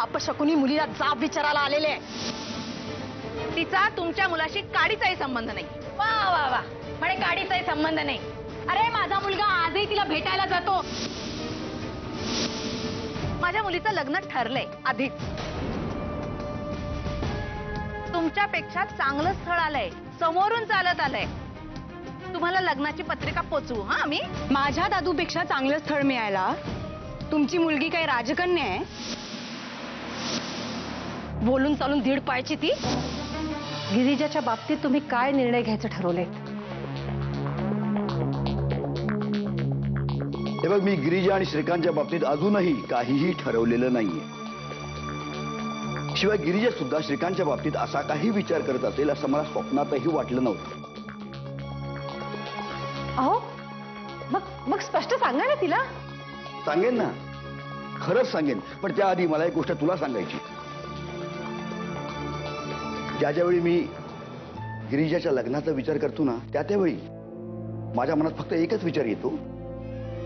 अपशकुनी मुलीला जाब विचारायला आलेले. तिचा तुमच्या मुलाशी काडीचाही संबंध नाही. वा वा वा, म्हणे काडीचाही संबंध नाही. अरे माझा मुलगा आजही तिला भेटायला जातो. माझ्या मुलीचं लग्न ठरलंय आधीच. तुमच्यापेक्षा चांगलं स्थळ आलंय, समोरून चालत आलंय. तुम्हाला लग्नाची पत्रिका पोचवू. हा आम्ही. माझ्या दादूपेक्षा चांगलं स्थळ मिळायला तुमची मुलगी काही राजकन्या आहे? बोलून चालून दीड पायची ती. गिरिजाच्या बाबतीत तुम्ही काय निर्णय घ्यायचं ठरवले? हे बघ, मी गिरिजा आणि श्रीकांतच्या बाबतीत अजूनही काहीही ठरवलेलं नाहीये. शिवाय गिरिजा सुद्धा श्रीकांतच्या बाबतीत असा काही विचार करत असेल असं मला स्वप्नातही वाटलं नव्हतं. अहो, मग स्पष्ट सांगा ना तिला. सांगेन ना, खरंच सांगेन. पण त्याआधी मला एक गोष्ट तुला सांगायची. ज्यावेळी मी गिरिजाच्या लग्नाचा विचार करतो ना, त्यावेळी माझ्या मनात फक्त एकच विचार येतो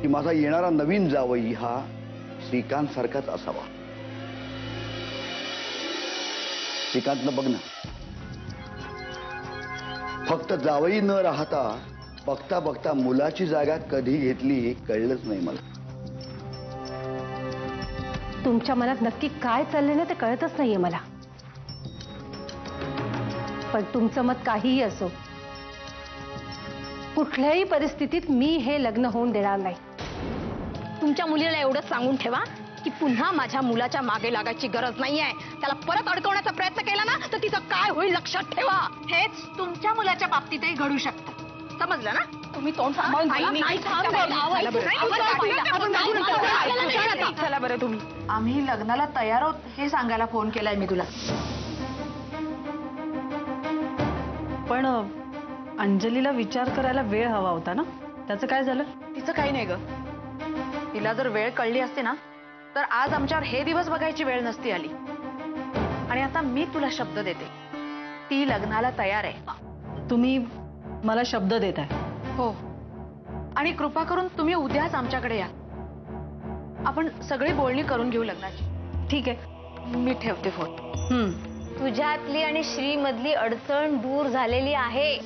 की माझा येणारा नवीन जावई हा श्रीकांत सारखाच असावा. श्रीकांतनं बघ ना, फक्त जावई न राहता बघता बघता मुलाची जागा कधी घेतली कळलंच नाही मला. तुमच्या मनात नक्की काय चाललंय ना ते कळतच नाहीये मला. पण तुमचं मत काहीही असो, कुठल्याही परिस्थितीत मी हे लग्न होऊन देणार नाही. तुमच्या मुलीला एवढंच सांगून ठेवा की पुन्हा माझ्या मुलाच्या मागे लागायची गरज नाहीये. त्याला परत अडकवण्याचा प्रयत्न केला ना तर तिचं काय होईल लक्षात ठेवा. हेच तुमच्या मुलाच्या बाबतीतही घडू शकतं. समजलं ना? तुम्ही तोंड सांभाळून बोला. नाही, थांब बरं. चला बरं तुम्ही. आम्ही लग्नाला तयार आहोत हे सांगायला फोन केलाय मी तुला. पण अंजलीला विचार करायला वेळ हवा होता ना, त्याचं काय झालं? तिचं काही नाही ग. तिला जर वेळ कळली असते ना तर आज आमच्यावर हे दिवस बघायची वेळ नसती आली. आणि आता मी तुला शब्द देते, ती लग्नाला तयार आहे. तुम्ही मला शब्द देताय? हो. आणि कृपा करून तुम्ही उद्याच आमच्याकडे या. आपण सगळी बोलणी करून घेऊ लग्नाची. ठीक आहे, मी ठेवते फोन. तुझ्यातली आणि श्री मधली अडचण दूर झालेली आहे.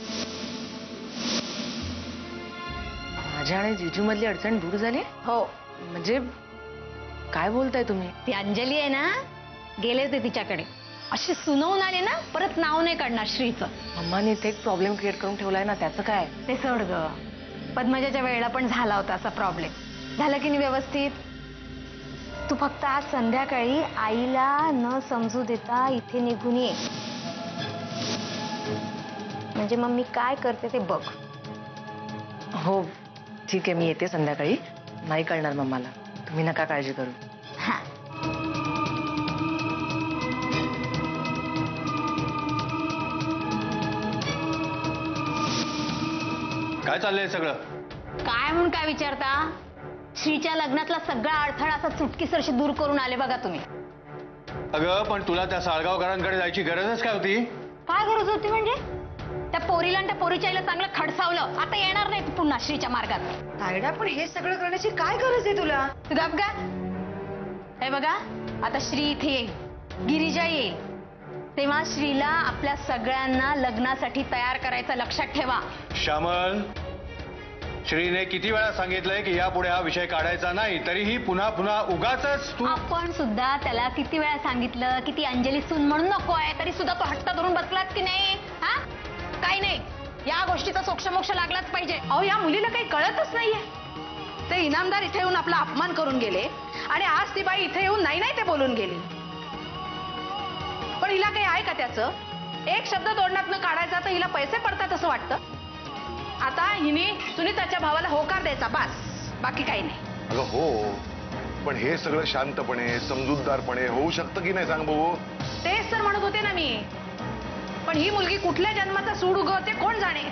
माझ्या आणि जिजू मधली अडचण दूर झाली? हो. म्हणजे काय बोलताय तुम्ही? ती अंजली आहे ना, गेले होते तिच्याकडे, अशी सुनवून आले ना, परत नाव नाही काढणार श्रीचं. मम्माने इथे एक प्रॉब्लेम क्रिएट करून ठेवलाय ना, त्याचं काय? ते सोड ग. पद्मजाच्या वेळेला पण झाला होता असा प्रॉब्लेम. झालं की नाही व्यवस्थित? तू फक्त आज संध्याकाळी आईला न समजू देता इथे निघून ये. म्हणजे मग मी काय करते ते बघ. हो ठीक आहे, मी येते संध्याकाळी. नाही कळणार मम्माला, तुम्ही नका काळजी करू. हा. काय चाललंय सगळं? काय म्हणून काय विचारता? श्रीच्या लग्नातला सगळा अडथळा असा चुटकीसरशी दूर करून आले बघा तुम्ही. अगं पण तुला त्या साळगावकरांकडे जायची गरजच काय होती? काय गरज होती म्हणजे? त्या पोरीला आणि त्या पोरीच्या आईला चांगलं खडसावलं. आता येणार नाही पुन्हा श्रीच्या मार्गात. तायडा, पण हे सगळं करण्याची काय गरज आहे तुला? तू गप का? हे बघा, आता श्री इथे येईल, गिरिजा येईल, तेव्हा श्रीला आपल्या सगळ्यांना लग्नासाठी तयार करायचं. लक्षात ठेवा. श्यामल, श्रीने किती वेळा सांगितलंय की यापुढे हा विषय काढायचा नाही, तरीही पुन्हा पुन्हा उगाचच तू. आपण सुद्धा त्याला किती वेळा सांगितलं की ती अंजली सून म्हणून नको आहे, तरी सुद्धा तो हट्ट धरून बसलात की नाही? हा, काही नाही. या गोष्टीचा सोक्षमोक्ष लागलाच पाहिजे. अहो, या मुलीला काही कळतच नाहीये. ते इनामदार इथे येऊन आपला अपमान करून गेले आणि आज ती बाई इथे येऊन नाही ते बोलून गेली. पण हिला काही आहे का त्याचं? एक शब्द तोंडातनं काढायचा तर हिला पैसे पडतात असं वाटतं. आता हिने सुनीताच्या भावाला होकार द्यायचा, बस, बाकी काही नाही. अगं हो, पण हे सगळं शांतपणे समजूतदारपणे होऊ शकतं की नाही सांग भाऊ? तेच तर म्हणत होते ना मी. पण ही मुलगी कुठल्या जन्माचा सूड उगवते कोण जाणे.